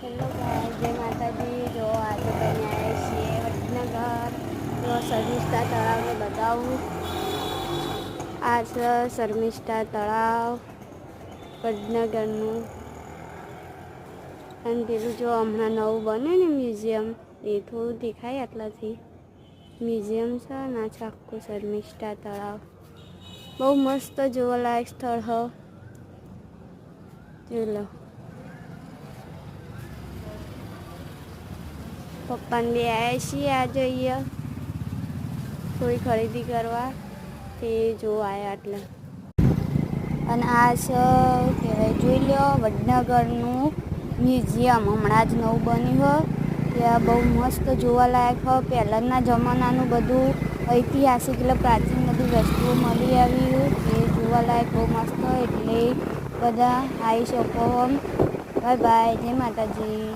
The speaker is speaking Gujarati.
હેલો ગાઈસ, જય માતાજી। જો આજે બની આવ્યા છીએ વડનગર। તો શર્મિષ્ઠા તળાવને બતાવું। આ છે શર્મિષ્ઠા તળાવ વડનગરનું। અને પેલું જો હમણાં નવું બને ને મ્યુઝિયમ, એ થોડું દેખાય આટલાથી। મ્યુઝિયમ છે ને આ છે આખું શર્મિષ્ઠા તળાવ। બહુ મસ્ત જોવાલાયક સ્થળ હ। જોઈ લો। પપ્પાને બે આવ્યા છીએ આજે અહીંયા થોડી ખરીદી કરવા, તે જોવા આવ્યા એટલે। અને આ છે કહેવાય, જોઈ લો વડનગરનું મ્યુઝિયમ, હમણાં જ નવું બન્યું હોય। ત્યાં બહુ મસ્ત જોવાલાયક હોય। પહેલાંના જમાનાનું બધું ઐતિહાસિક એટલે પ્રાચીન બધી વસ્તુઓ મળી આવી, એ જોવાલાયક બહુ મસ્ત હોય। એટલે બધા આવી શકો। બાય બાય, જય માતાજી।